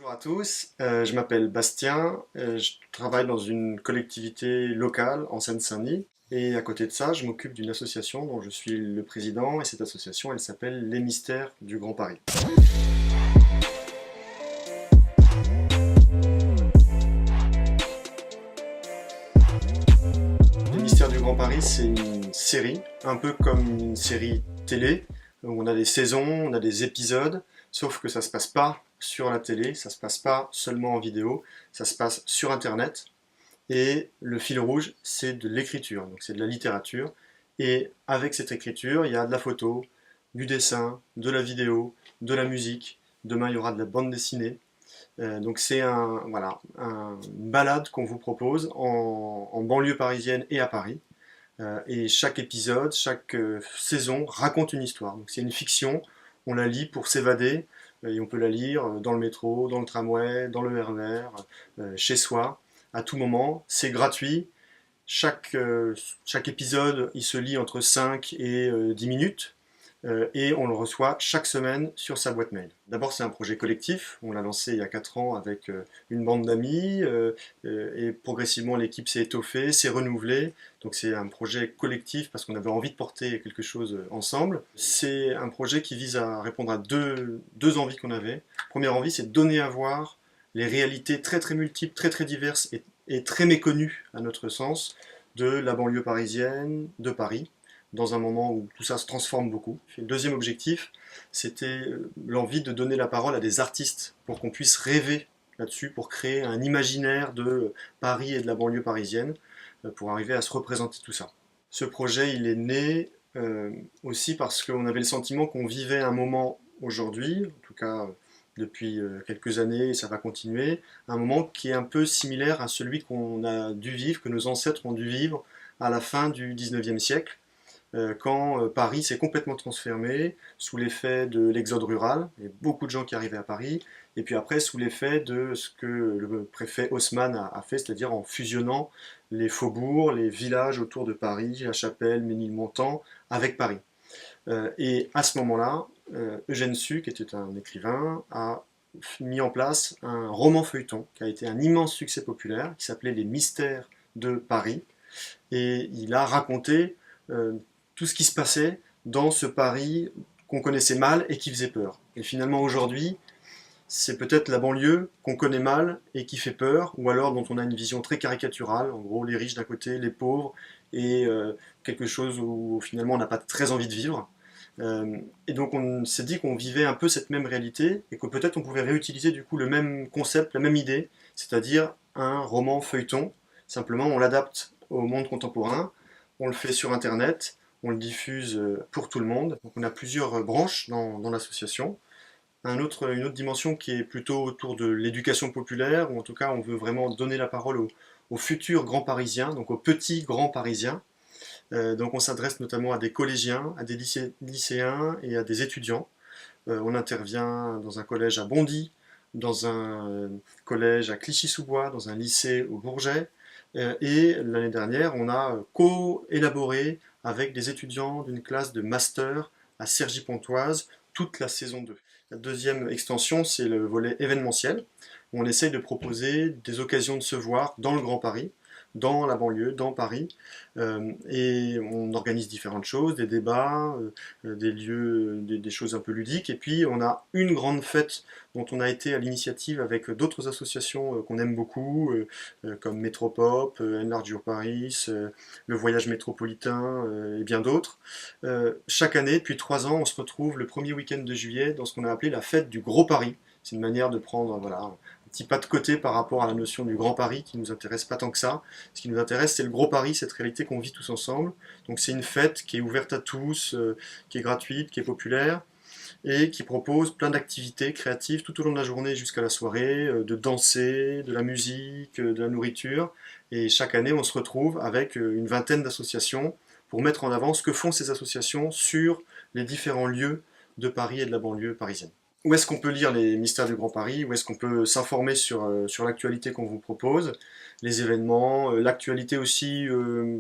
Bonjour à tous, je m'appelle Bastien, je travaille dans une collectivité locale en Seine-Saint-Denis et à côté de ça, je m'occupe d'une association dont je suis le président et cette association, elle s'appelle Les Mystères du Grand Paris. Les Mystères du Grand Paris, c'est une série, un peu comme une série télé, où on a des saisons, on a des épisodes, sauf que ça se passe pas sur la télé, ça se passe pas seulement en vidéo, ça se passe sur Internet. Et le fil rouge, c'est de l'écriture, donc c'est de la littérature. Et avec cette écriture, il y a de la photo, du dessin, de la vidéo, de la musique. Demain, il y aura de la bande dessinée. Donc c'est une balade qu'on vous propose en banlieue parisienne et à Paris. Et chaque épisode, chaque saison raconte une histoire. Donc c'est une fiction, on la lit pour s'évader, et on peut la lire dans le métro, dans le tramway, dans le RER, chez soi, à tout moment. C'est gratuit. Chaque épisode, il se lit entre 5 et 10 minutes. Et on le reçoit chaque semaine sur sa boîte mail. D'abord, c'est un projet collectif. On l'a lancé il y a 4 ans avec une bande d'amis et progressivement l'équipe s'est étoffée, s'est renouvelée. Donc c'est un projet collectif parce qu'on avait envie de porter quelque chose ensemble. C'est un projet qui vise à répondre à deux envies qu'on avait. Première envie, c'est de donner à voir les réalités très très multiples, très très diverses et très méconnues à notre sens de la banlieue parisienne, de Paris dans un moment où tout ça se transforme beaucoup. Et le deuxième objectif, c'était l'envie de donner la parole à des artistes pour qu'on puisse rêver là-dessus, pour créer un imaginaire de Paris et de la banlieue parisienne, pour arriver à se représenter tout ça. Ce projet, il est né aussi parce qu'on avait le sentiment qu'on vivait un moment aujourd'hui, en tout cas depuis quelques années, et ça va continuer, un moment qui est un peu similaire à celui qu'on a dû vivre, que nos ancêtres ont dû vivre à la fin du 19e siècle, quand Paris s'est complètement transformé sous l'effet de l'exode rural, il y a beaucoup de gens qui arrivaient à Paris, et puis après sous l'effet de ce que le préfet Haussmann a fait, c'est-à-dire en fusionnant les faubourgs, les villages autour de Paris, La Chapelle, Ménilmontant, avec Paris. Et à ce moment-là, Eugène Sue, qui était un écrivain, a mis en place un roman feuilleton qui a été un immense succès populaire, qui s'appelait Les Mystères de Paris, et il a raconté tout ce qui se passait dans ce Paris qu'on connaissait mal et qui faisait peur. Et finalement aujourd'hui, c'est peut-être la banlieue qu'on connaît mal et qui fait peur, ou alors dont on a une vision très caricaturale, en gros les riches d'un côté, les pauvres, et quelque chose où finalement on n'a pas très envie de vivre. Et donc on s'est dit qu'on vivait un peu cette même réalité, et que peut-être on pouvait réutiliser du coup le même concept, la même idée, c'est-à-dire un roman feuilleton, simplement on l'adapte au monde contemporain, on le fait sur internet, on le diffuse pour tout le monde. Donc on a plusieurs branches dans l'association. Une autre dimension qui est plutôt autour de l'éducation populaire, ou en tout cas on veut vraiment donner la parole aux futurs grands parisiens, donc aux petits grands parisiens. Donc on s'adresse notamment à des collégiens, à des lycéens et à des étudiants. On intervient dans un collège à Bondy, dans un collège à Clichy-sous-Bois, dans un lycée au Bourget. Et l'année dernière, on a co-élaboré avec des étudiants d'une classe de master à Cergy-Pontoise toute la saison 2. La deuxième extension, c'est le volet événementiel, où on essaye de proposer des occasions de se voir dans le Grand Paris, dans la banlieue, dans Paris, et on organise différentes choses, des débats, des lieux, des choses un peu ludiques, et puis on a une grande fête dont on a été à l'initiative avec d'autres associations qu'on aime beaucoup, comme Métropop, Enlargure Paris, le Voyage Métropolitain et bien d'autres. Chaque année, depuis 3 ans, on se retrouve le premier week-end de juillet dans ce qu'on a appelé la fête du Gros Paris. C'est une manière de prendre un petit pas de côté par rapport à la notion du Grand Paris qui nous intéresse pas tant que ça. Ce qui nous intéresse, c'est le Gros Paris, cette réalité qu'on vit tous ensemble. Donc c'est une fête qui est ouverte à tous, qui est gratuite, qui est populaire, et qui propose plein d'activités créatives tout au long de la journée jusqu'à la soirée, de danser, de la musique, de la nourriture. Et chaque année, on se retrouve avec une vingtaine d'associations pour mettre en avant ce que font ces associations sur les différents lieux de Paris et de la banlieue parisienne. où est-ce qu'on peut lire les Mystères du Grand Paris, où est-ce qu'on peut s'informer sur l'actualité qu'on vous propose, les événements, l'actualité aussi,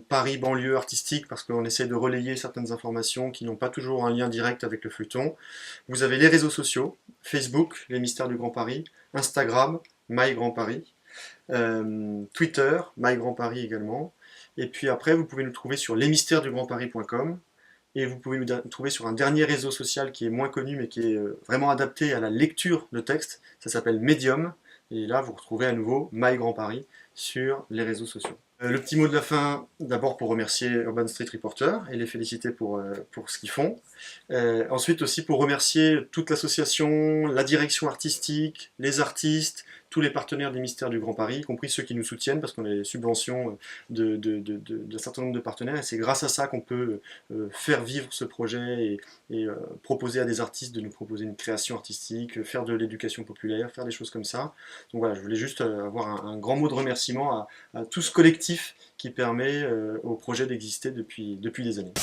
Paris, banlieue artistique, parce qu'on essaie de relayer certaines informations qui n'ont pas toujours un lien direct avec le feuilleton. Vous avez les réseaux sociaux, Facebook, les Mystères du Grand Paris, Instagram, My Grand Paris, Twitter, My Grand Paris également. Et puis après, vous pouvez nous trouver sur lesmystèresdugrandparis.com. Et vous pouvez nous trouver sur un dernier réseau social qui est moins connu mais qui est vraiment adapté à la lecture de texte. Ça s'appelle Medium. Et là, vous retrouvez à nouveau My Grand Paris sur les réseaux sociaux. Le petit mot de la fin, d'abord pour remercier Urban Street Reporter et les féliciter pour ce qu'ils font. Ensuite aussi pour remercier toute l'association, la direction artistique, les artistes, tous les partenaires des Mystères du Grand Paris, y compris ceux qui nous soutiennent, parce qu'on a les subventions d'un certain nombre de partenaires, et c'est grâce à ça qu'on peut faire vivre ce projet et proposer à des artistes de nous proposer une création artistique, faire de l'éducation populaire, faire des choses comme ça. Donc voilà, je voulais juste avoir un grand mot de remerciement à tout ce collectif qui permet au projet d'exister depuis des années.